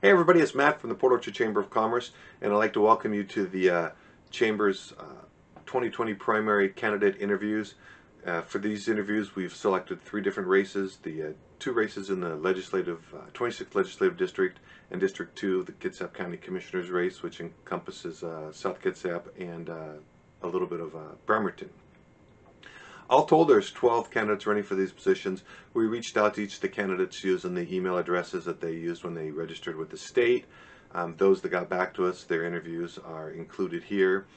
Hey everybody, it's Matt from the Port Orchard Chamber of Commerce, and I'd like to welcome you to the Chamber's 2020 primary candidate interviews. For these interviews, we've selected three different races, the two races in the 26th Legislative District and District 2, the Kitsap County Commissioner's race, which encompasses South Kitsap and a little bit of Bremerton. All told, there's 12 candidates running for these positions. We reached out to each of the candidates using the email addresses that they used when they registered with the state. Those that got back to us, their interviews are included here.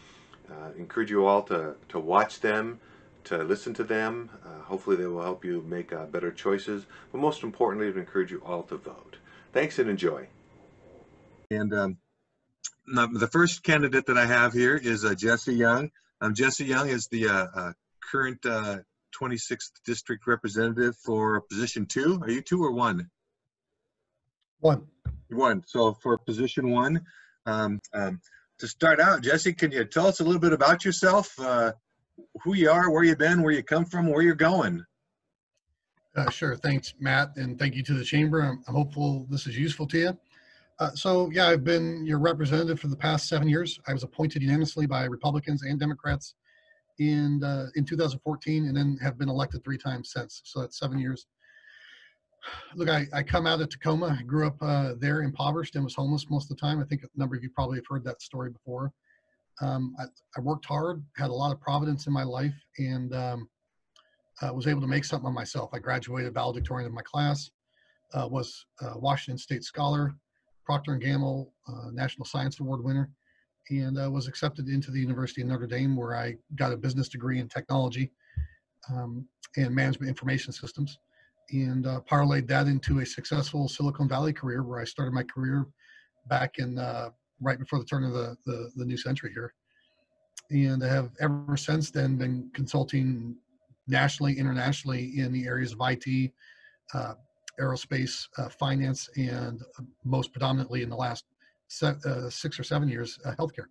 Encourage you all to watch them, to listen to them. Hopefully they will help you make better choices. But most importantly, I encourage you all to vote. Thanks and enjoy. And the first candidate that I have here is Jesse Young. Jesse Young is the current 26th district representative for position 2. Are you 2 or 1? 1. 1. So for position 1, to start out, Jesse, can you tell us a little bit about yourself, who you are, where you've been, where you come from, where you're going? Sure. Thanks, Matt, and thank you to the Chamber. I'm hopeful this is useful to you. So yeah, I've been your representative for the past 7 years. I was appointed unanimously by Republicans and Democrats in 2014, and then have been elected 3 times since. So that's 7 years. Look, I come out of Tacoma. I grew up there, impoverished, and was homeless most of the time. I think a number of you probably have heard that story before. I worked hard, had a lot of providence in my life, and was able to make something of myself. I graduated valedictorian of my class, was a Washington State Scholar, Procter & Gamble National Science Award winner, and was accepted into the University of Notre Dame, where I got a business degree in technology and management information systems, and parlayed that into a successful Silicon Valley career, where I started my career back in right before the turn of the new century here. And I have ever since then been consulting nationally, internationally in the areas of IT, aerospace, finance, and most predominantly in the last 6 or 7 years, healthcare.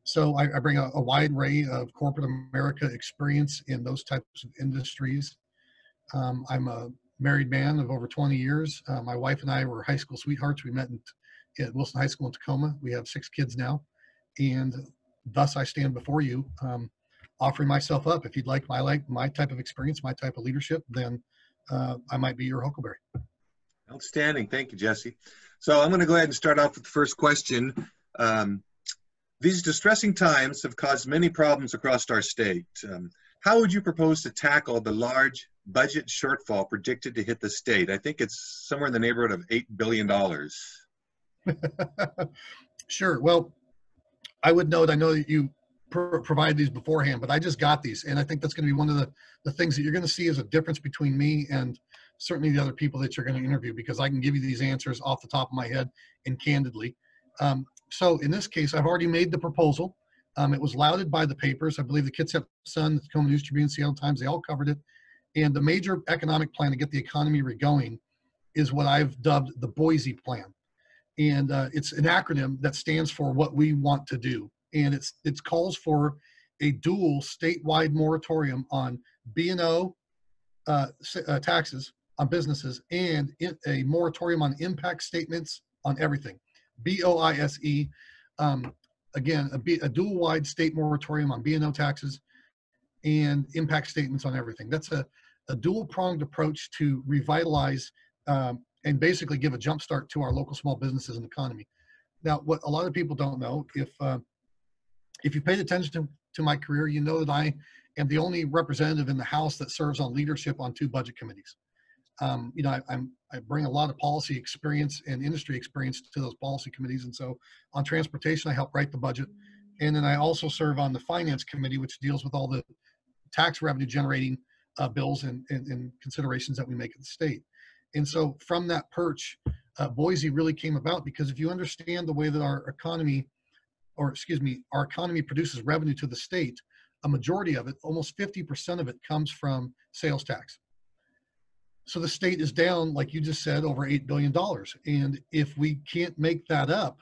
So I bring a wide array of corporate America experience in those types of industries. I'm a married man of over 20 years. My wife and I were high school sweethearts. We met at Wilson High School in Tacoma. We have 6 kids now, and thus I stand before you, offering myself up. If you'd like my type of experience, my type of leadership, then I might be your huckleberry. Outstanding. Thank you, Jesse. So I'm going to go ahead and start off with the first question. These distressing times have caused many problems across our state. How would you propose to tackle the large budget shortfall predicted to hit the state? I think it's somewhere in the neighborhood of $8 billion. Sure. Well, I would note, I know that you provide these beforehand, but I just got these. And I think that's going to be one of the things that you're going to see as a difference between me and certainly the other people that you're going to interview, because I can give you these answers off the top of my head and candidly. So in this case, I've already made the proposal. It was lauded by the papers. I believe the Kitsap Sun, the Tacoma News Tribune, Seattle Times, they all covered it. And the major economic plan to get the economy regoing is what I've dubbed the Boise Plan. And it's an acronym that stands for what we want to do. And it calls for a dual statewide moratorium on B&O taxes on businesses, and a moratorium on impact statements on everything. BOISE, again, a dual-wide state moratorium on B&O taxes and impact statements on everything. That's a dual-pronged approach to revitalize and basically give a jump start to our local small businesses and economy. Now, what a lot of people don't know, if you paid attention to my career, you know that I am the only representative in the House that serves on leadership on 2 budget committees. You know, I bring a lot of policy experience and industry experience to those policy committees. And so on transportation, I help write the budget. And then I also serve on the finance committee, which deals with all the tax revenue generating bills and considerations that we make at the state. And so from that perch, Boise really came about because if you understand the way that our economy produces revenue to the state, a majority of it, almost 50% of it, comes from sales tax. So the state is down, like you just said, over $8 billion. And if we can't make that up,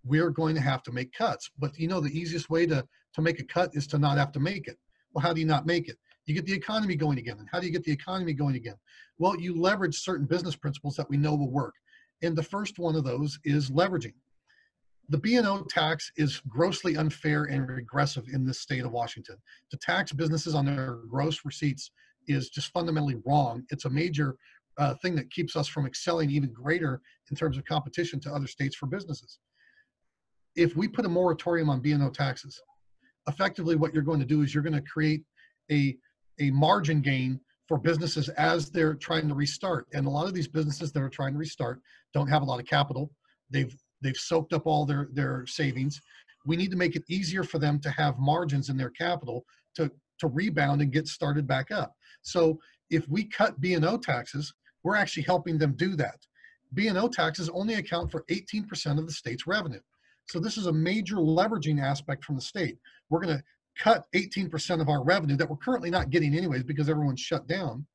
we're going to have to make cuts. But you know, the easiest way to make a cut is to not have to make it. Well, how do you not make it? You get the economy going again. And how do you get the economy going again? Well, you leverage certain business principles that we know will work. And the first one of those is leveraging. The B&O tax is grossly unfair and regressive in this state of Washington. To tax businesses on their gross receipts is just fundamentally wrong. It's a major thing that keeps us from excelling even greater in terms of competition to other states for businesses. If we put a moratorium on B&O taxes, effectively what you're going to do is you're going to create a margin gain for businesses as they're trying to restart. And a lot of these businesses that are trying to restart don't have a lot of capital. They've soaked up all their savings. We need to make it easier for them to have margins in their capital to rebound and get started back up. So if we cut B&O taxes, we're actually helping them do that. B&O taxes only account for 18% of the state's revenue. So this is a major leveraging aspect from the state. We're going to cut 18% of our revenue that we're currently not getting anyways because everyone's shut down.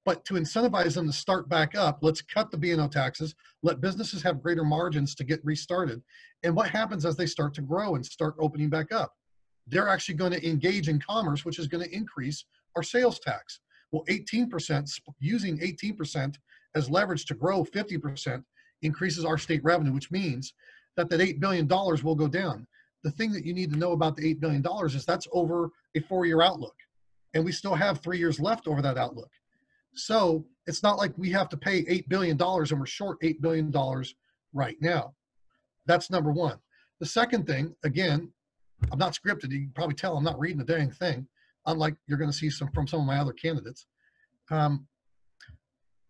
But to incentivize them to start back up, let's cut the B&O taxes, let businesses have greater margins to get restarted. And what happens as they start to grow and start opening back up? They're actually going to engage in commerce, which is going to increase our sales tax. Well, 18%, using 18% as leverage to grow 50% increases our state revenue, which means that $8 billion will go down. The thing that you need to know about the $8 billion is that's over a 4-year outlook. And we still have 3 years left over that outlook. So it's not like we have to pay $8 billion and we're short $8 billion right now. That's number one. The second thing, again, I'm not scripted. You can probably tell I'm not reading the dang thing, unlike you're going to see from some of my other candidates.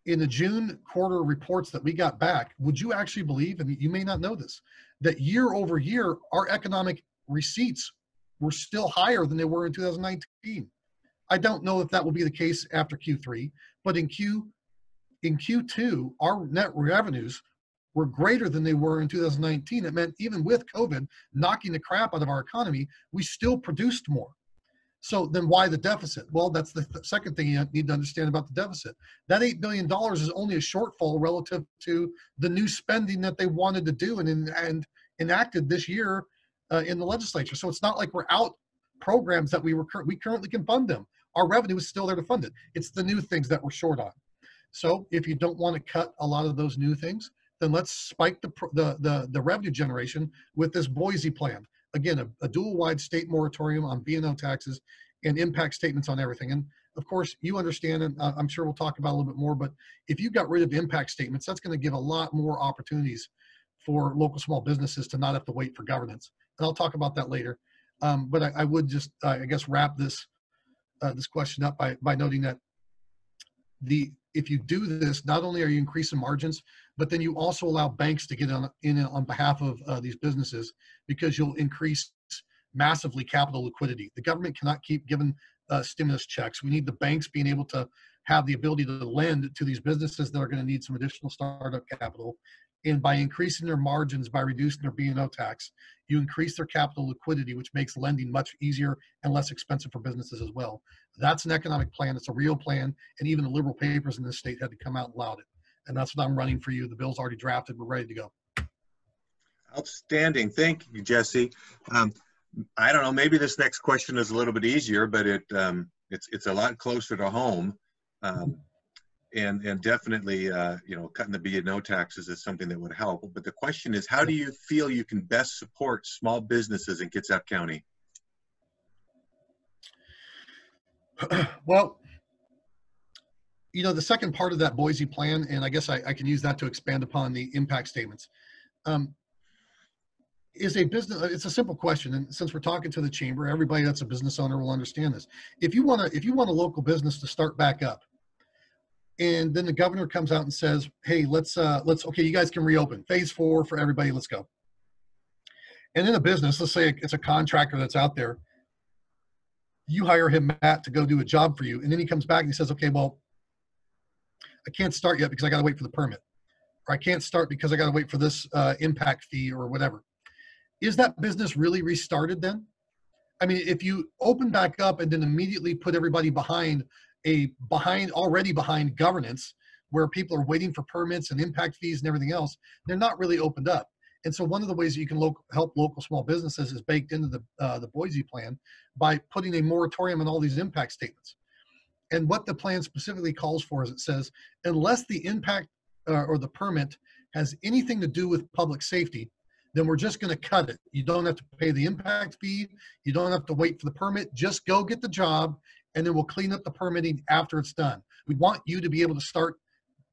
In the June quarter reports that we got back, would you actually believe, and you may not know this, that year over year, our economic receipts were still higher than they were in 2019? I don't know if that will be the case after Q3, but in Q2, our net revenues were greater than they were in 2019. It meant even with COVID knocking the crap out of our economy, we still produced more. So then why the deficit? Well, that's the second thing you need to understand about the deficit. That $8 billion is only a shortfall relative to the new spending that they wanted to do and enacted this year in the legislature. So it's not like we're out programs that we currently can fund them. Our revenue is still there to fund it. It's the new things that we're short on. So if you don't want to cut a lot of those new things, then let's spike the revenue generation with this Boise plan. Again, a dual-wide state moratorium on B&O taxes and impact statements on everything. And of course, you understand, and I'm sure we'll talk about it a little bit more, but if you got rid of impact statements, that's going to give a lot more opportunities for local small businesses to not have to wait for governance. And I'll talk about that later. But I would just, I guess, wrap this question up by noting that if you do this, not only are you increasing margins, but then you also allow banks to get in on behalf of these businesses, because you'll increase massively capital liquidity. The government cannot keep giving stimulus checks. We need the banks being able to have the ability to lend to these businesses that are going to need some additional startup capital. And by increasing their margins, by reducing their B&O tax, you increase their capital liquidity, which makes lending much easier and less expensive for businesses as well. That's an economic plan. It's a real plan. And even the liberal papers in this state had to come out and laud it. And that's what I'm running for you. The bill's already drafted. We're ready to go. Outstanding. Thank you, Jesse. I don't know, maybe this next question is a little bit easier, but it's a lot closer to home. And definitely, you know, cutting the B&O taxes is something that would help. But the question is, how do you feel you can best support small businesses in Kitsap County? Well, you know, the second part of that Boise plan, and I guess I can use that to expand upon the impact statements, is a business. It's a simple question, and since we're talking to the chamber, everybody that's a business owner will understand this. If you want a local business to start back up, and then the governor comes out and says, "Hey, let's okay, you guys can reopen. Phase 4 for everybody. Let's go." And in a business, let's say it's a contractor that's out there. You hire him, Matt, to go do a job for you, and then he comes back and he says, "Okay, well, I can't start yet because I got to wait for the permit, or I can't start because I got to wait for this impact fee or whatever." Is that business really restarted then? I mean, if you open back up and then immediately put everybody behind already behind governance, where people are waiting for permits and impact fees and everything else, they're not really opened up. And so one of the ways that you can help local small businesses is baked into the Boise plan by putting a moratorium on all these impact statements. And what the plan specifically calls for is it says, unless the impact or the permit has anything to do with public safety, then we're just going to cut it. You don't have to pay the impact fee. You don't have to wait for the permit. Just go get the job, and then we'll clean up the permitting after it's done. We want you to be able to start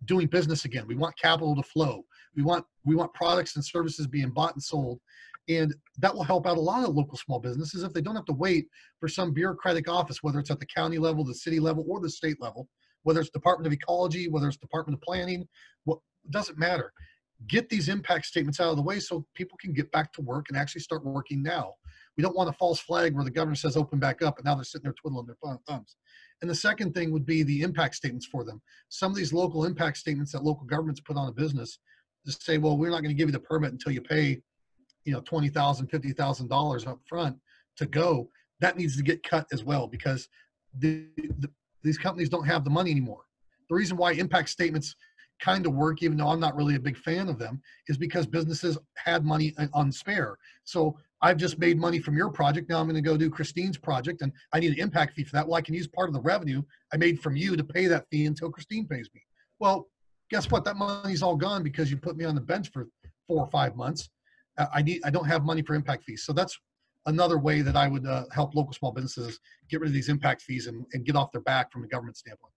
doing business again. We want capital to flow. We want products and services being bought and sold. And that will help out a lot of local small businesses if they don't have to wait for some bureaucratic office, whether it's at the county level, the city level, or the state level, whether it's Department of Ecology, whether it's Department of Planning, it doesn't matter. Get these impact statements out of the way so people can get back to work and actually start working now. We don't want a false flag where the governor says open back up and now they're sitting there twiddling their thumbs. And the second thing would be the impact statements for them. Some of these local impact statements that local governments put on a business just say, well, we're not going to give you the permit until you pay, $20,000, $50,000 up front to go. That needs to get cut as well, because these companies don't have the money anymore. The reason why impact statements kind of work, even though I'm not really a big fan of them, is because businesses had money on spare. So I've just made money from your project. Now I'm going to go do Christine's project and I need an impact fee for that. Well, I can use part of the revenue I made from you to pay that fee until Christine pays me. Well, guess what? That money's all gone because you put me on the bench for 4 or 5 months. I don't have money for impact fees. So that's another way that I would help local small businesses get rid of these impact fees and get off their back from a government standpoint.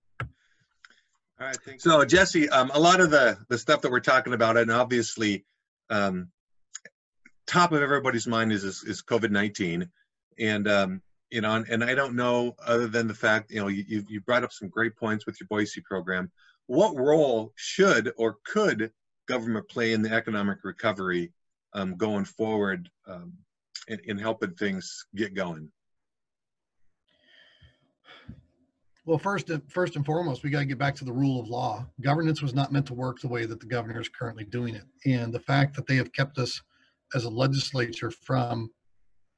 All right, thanks. So Jesse, a lot of the stuff that we're talking about, and obviously top of everybody's mind is COVID-19. And, and I don't know, other than the fact, you brought up some great points with your Boise program. What role should or could government play in the economic recovery going forward in helping things get going? Well, first and foremost, we got to get back to the rule of law. Governance was not meant to work the way that the governor is currently doing it. And the fact that they have kept us as a legislature from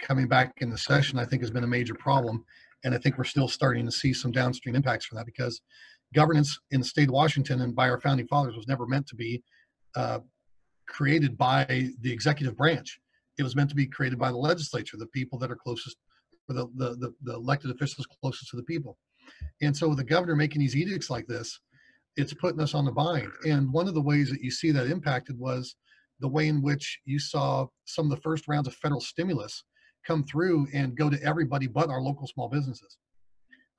coming back in the session, I think has been a major problem. And I think we're still starting to see some downstream impacts from that, because governance in the state of Washington and by our founding fathers was never meant to be created by the executive branch. It was meant to be created by the legislature, the people that are closest, or the elected officials closest to the people. And so with the governor making these edicts like this, it's putting us on the bind. And one of the ways that you see that impacted was the way in which you saw some of the first rounds of federal stimulus come through and go to everybody but our local small businesses,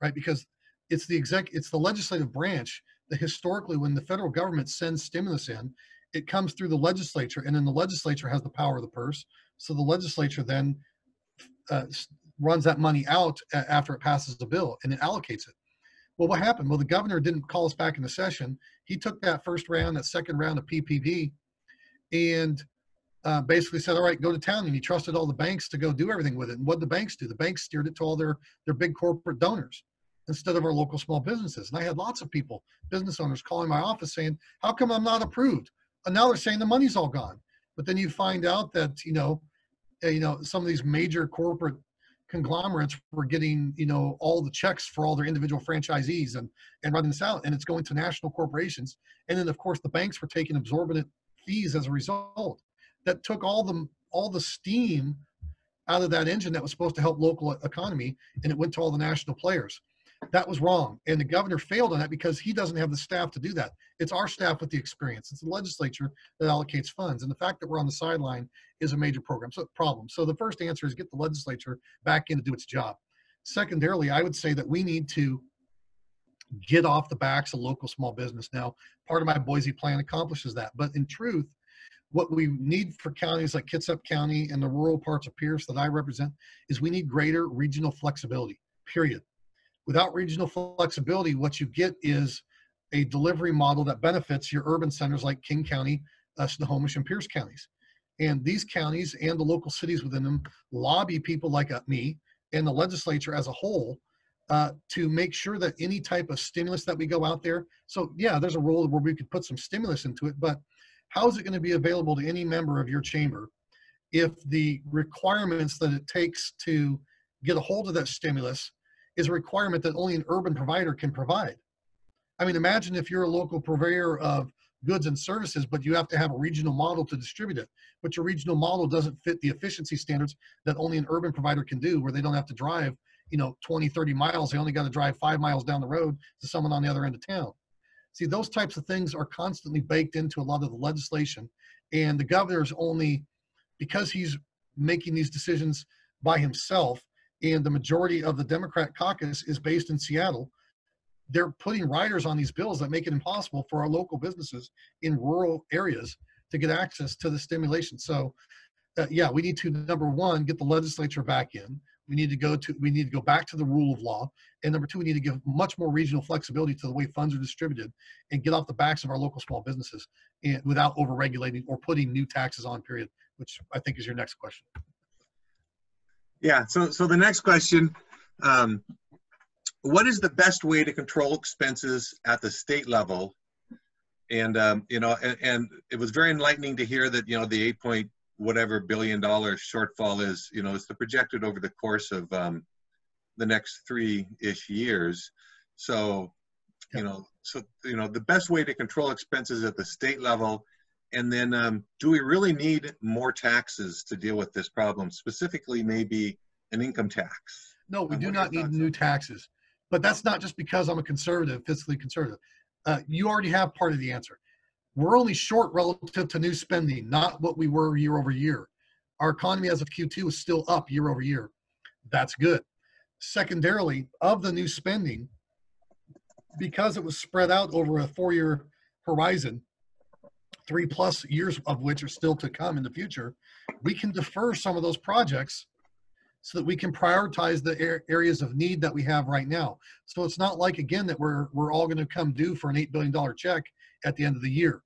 right? Because it's the legislative branch that historically, when the federal government sends stimulus in, it comes through the legislature, and then the legislature has the power of the purse. So the legislature then runs that money out after it passes the bill and it allocates it. Well, what happened? Well, the governor didn't call us back in the session. He took that first round, that second round of PPP, and basically said, all right, go to town. And he trusted all the banks to go do everything with it. And what did the banks do? The banks steered it to all their big corporate donors instead of our local small businesses. And I had lots of people, business owners, calling my office saying, how come I'm not approved? And now they're saying the money's all gone. But then you find out that, some of these major corporate conglomerates were getting, all the checks for all their individual franchisees and running this out, and it's going to national corporations. And then of course the banks were taking exorbitant fees as a result. That took all the steam out of that engine that was supposed to help local economy, and it went to all the national players. That was wrong. And the governor failed on that because he doesn't have the staff to do that. It's our staff with the experience. It's the legislature that allocates funds. And the fact that we're on the sideline is a major problem. So the first answer is get the legislature back in to do its job. Secondarily, I would say that we need to get off the backs of local small business. Now, part of my Boise plan accomplishes that. But in truth, what we need for counties like Kitsap County and the rural parts of Pierce that I represent is we need greater regional flexibility, period. Without regional flexibility, what you get is a delivery model that benefits your urban centers like King County, Snohomish, and Pierce counties. And these counties and the local cities within them lobby people like me and the legislature as a whole to make sure that any type of stimulus that we go out there. So yeah, there's a role where we could put some stimulus into it, but how is it going to be available to any member of your chamber if the requirements that it takes to get a hold of that stimulus is a requirement that only an urban provider can provide? I mean, imagine if you're a local purveyor of goods and services, but you have to have a regional model to distribute it, but your regional model doesn't fit the efficiency standards that only an urban provider can do, where they don't have to drive, 20, 30 miles. They only got to drive 5 miles down the road to someone on the other end of town. See, those types of things are constantly baked into a lot of the legislation. And the governor's only, because he's making these decisions by himself, and the majority of the Democrat caucus is based in Seattle, they're putting riders on these bills that make it impossible for our local businesses in rural areas to get access to the stimulation. So yeah, we need to, number one, get the legislature back in. We need to go back to the rule of law. And number two, we need to give much more regional flexibility to the way funds are distributed and get off the backs of our local small businesses and without over-regulating or putting new taxes on, period, which I think is your next question. Yeah, so the next question, what is the best way to control expenses at the state level? And, you know, and it was very enlightening to hear that, you know, the 8 whatever billion dollar shortfall is, you know, it's the projected over the course of the next 3-ish years. So, you know, the best way to control expenses at the state level. And then do we really need more taxes to deal with this problem, specifically maybe an income tax? No, we do not need new taxes. But that's not just because I'm a conservative, fiscally conservative. You already have part of the answer. We're only short relative to new spending, not what we were year over year. Our economy as of Q2 is still up year over year. That's good. Secondarily, of the new spending, because it was spread out over a 4-year horizon, 3+ years of which are still to come in the future, we can defer some of those projects so that we can prioritize the areas of need that we have right now. So it's not like, again, that we're all going to come due for an $8 billion check at the end of the year.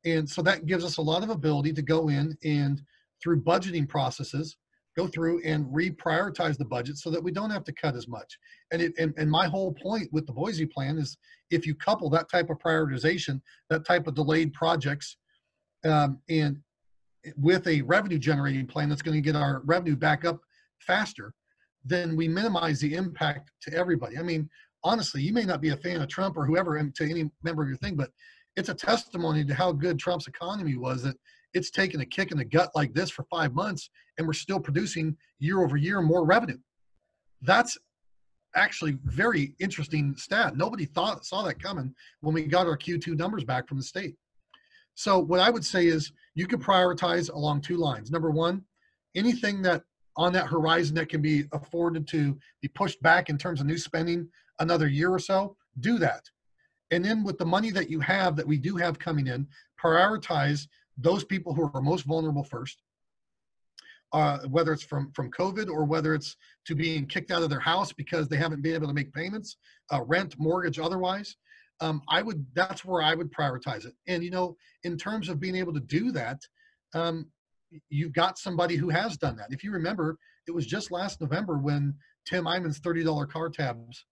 And so that gives us a lot of ability to go in and through budgeting processes, go through and reprioritize the budget so that we don't have to cut as much. And my whole point with the Boise plan is if you couple that type of prioritization, that type of delayed projects, and with a revenue generating plan that's going to get our revenue back up faster, then we minimize the impact to everybody. I mean, honestly, you may not be a fan of Trump or whoever, and to any member of your thing, but it's a testimony to how good Trump's economy was that it's taken a kick in the gut like this for 5 months and we're still producing year over year more revenue. That's actually very interesting stat. Nobody saw that coming when we got our Q2 numbers back from the state. So what I would say is you can prioritize along 2 lines. Number one, anything that on that horizon that can be afforded to be pushed back in terms of new spending another year or so, do that. And then with the money that you have, that we do have coming in, prioritize those people who are most vulnerable first, whether it's from COVID or whether it's to being kicked out of their house because they haven't been able to make payments, rent, mortgage, otherwise. That's where I would prioritize it. And, you know, in terms of being able to do that, you've got somebody who has done that. If you remember, it was just last November when Tim Eyman's $30 car tabs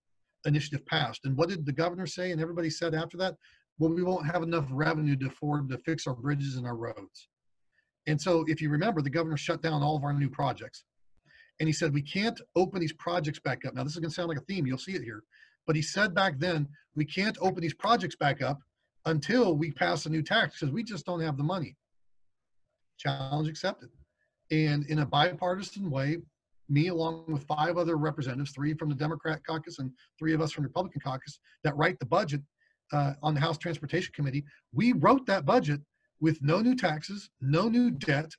initiative passed. And what did the governor say? And everybody said after that, well, we won't have enough revenue to afford to fix our bridges and our roads. And so if you remember, the governor shut down all of our new projects. And he said, we can't open these projects back up. Now, this is going to sound like a theme. You'll see it here. But he said back then, we can't open these projects back up until we pass a new tax because we just don't have the money. Challenge accepted. And in a bipartisan way, me along with 5 other representatives, 3 from the Democrat caucus and 3 of us from the Republican caucus that write the budget on the House Transportation Committee, we wrote that budget with no new taxes, no new debt,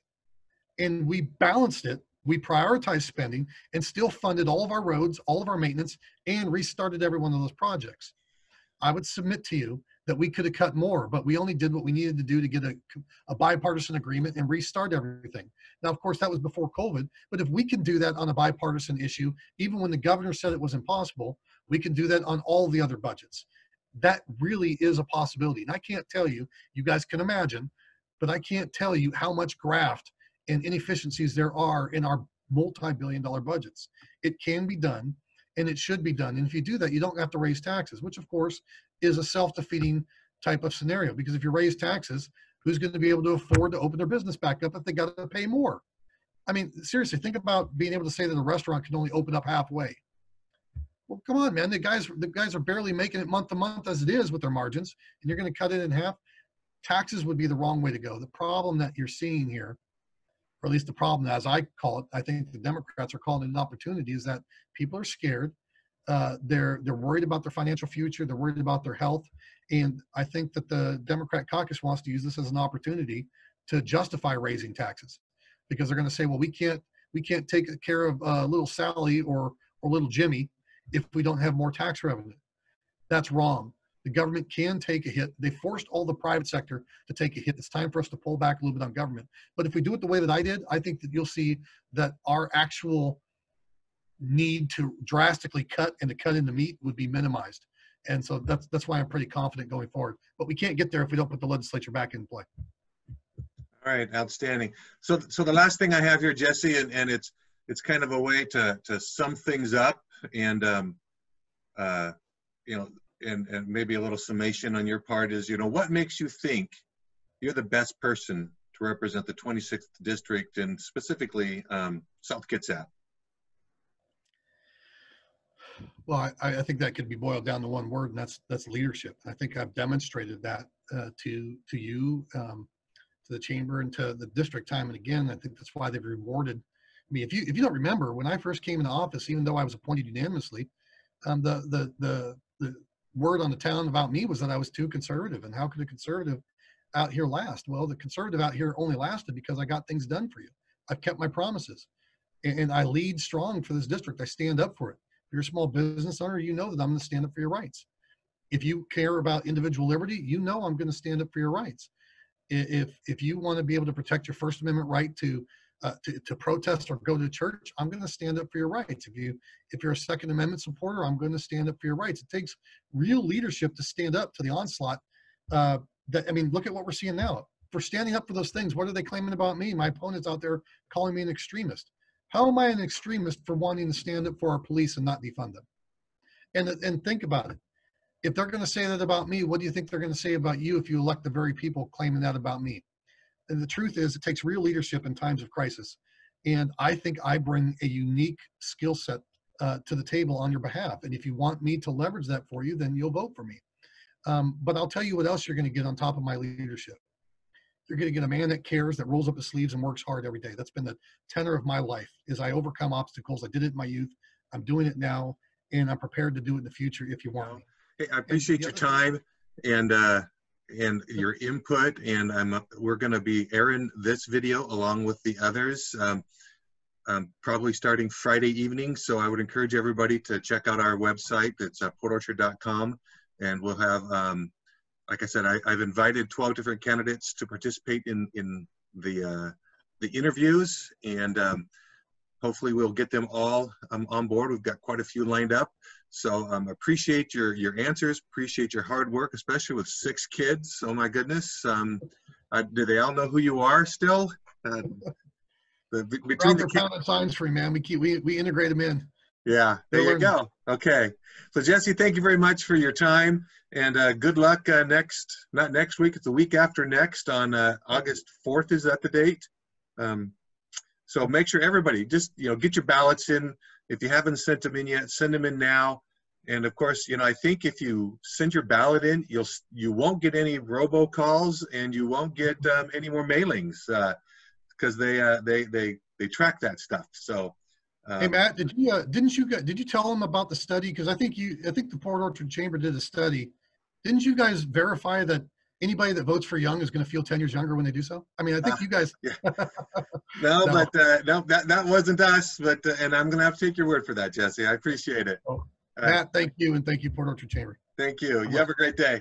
and we balanced it. We prioritized spending and still funded all of our roads, all of our maintenance, and restarted every one of those projects. I would submit to you that we could have cut more, but we only did what we needed to do to get a bipartisan agreement and restart everything. Now, of course, that was before COVID, but if we can do that on a bipartisan issue, even when the governor said it was impossible, we can do that on all the other budgets. That really is a possibility. And I can't tell you, you guys can imagine, but I can't tell you how much graft and inefficiencies there are in our multi-billion-dollar budgets. It can be done, and it should be done. And if you do that, you don't have to raise taxes, which of course is a self-defeating type of scenario, because if you raise taxes, who's going to be able to afford to open their business back up if they got to pay more? I mean, seriously, think about being able to say that a restaurant can only open up halfway. Well, come on, man. The guys are barely making it month to month as it is with their margins, and you're going to cut it in half. Taxes would be the wrong way to go. The problem that you're seeing here, or at least the problem as I call it, I think the Democrats are calling it an opportunity, is that people are scared. They're worried about their financial future. They're worried about their health. And I think that the Democrat caucus wants to use this as an opportunity to justify raising taxes, because they're going to say, well, we can't take care of little Sally or little Jimmy if we don't have more tax revenue. That's wrong. The government can take a hit. They forced all the private sector to take a hit. It's time for us to pull back a little bit on government. But if we do it the way that I did, I think that you'll see that our actual need to drastically cut and to cut into meat would be minimized. And so that's why I'm pretty confident going forward. But we can't get there if we don't put the legislature back in play. All right, outstanding. So the last thing I have here, Jesse, and it's kind of a way to sum things up, and you know, and maybe a little summation on your part is, you know, what makes you think you're the best person to represent the 26th district and specifically South Kitsap? Well, I think that could be boiled down to one word, and that's leadership. I think I've demonstrated that to you, to the chamber, and to the district time and again. I think that's why they've rewarded me. If you don't remember, when I first came into office, even though I was appointed unanimously, the word on the town about me was that I was too conservative. And how could a conservative out here last? Well, the conservative out here only lasted because I got things done for you. I've kept my promises, and I lead strong for this district. I stand up for it. If you're a small business owner, you know that I'm going to stand up for your rights. If you care about individual liberty, you know I'm going to stand up for your rights. If you want to be able to protect your First Amendment right to protest or go to church, I'm going to stand up for your rights. If you're a Second Amendment supporter, I'm going to stand up for your rights. It takes real leadership to stand up to the onslaught. I mean, look at what we're seeing now. For standing up for those things, what are they claiming about me? My opponent's out there calling me an extremist. How am I an extremist for wanting to stand up for our police and not defund them? And think about it. If they're going to say that about me, what do you think they're going to say about you if you elect the very people claiming that about me? And the truth is, it takes real leadership in times of crisis. And I think I bring a unique skill set to the table on your behalf. And if you want me to leverage that for you, then you'll vote for me. But I'll tell you what else you're going to get on top of my leadership. You're going to get a man that cares, that rolls up his sleeves and works hard every day. That's been the tenor of my life, is I overcome obstacles. I did it in my youth. I'm doing it now, and I'm prepared to do it in the future if you want me. Hey, I appreciate your time and your input, and we're going to be airing this video along with the others probably starting Friday evening. So I would encourage everybody to check out our website. It's portorchard.com, and we'll have like I said, I've invited 12 different candidates to participate in the interviews, and hopefully we'll get them all on board. We've got quite a few lined up. So appreciate your answers, appreciate your hard work, especially with 6 kids. Oh my goodness. Do they all know who you are still? Between the pound signs for you, man. We integrate them in. Yeah, there you go. Okay. So Jesse, thank you very much for your time, and good luck not next week, it's the week after next on August 4th. Is that the date? So make sure everybody just, get your ballots in. If you haven't sent them in yet, send them in now. And of course, I think if you send your ballot in, you won't get any robocalls, and you won't get any more mailings because they track that stuff. So. Hey Matt, did you tell them about the study? Because I think the Port Orchard Chamber did a study. Didn't you guys verify that anybody that votes for Young is going to feel 10 years younger when they do so? I mean, I think you guys. Yeah. No, but no, that wasn't us. But and I'm going to have to take your word for that, Jesse. I appreciate it. Matt, thank you, and thank you, Port Orchard Chamber. Thank you. You have a great day.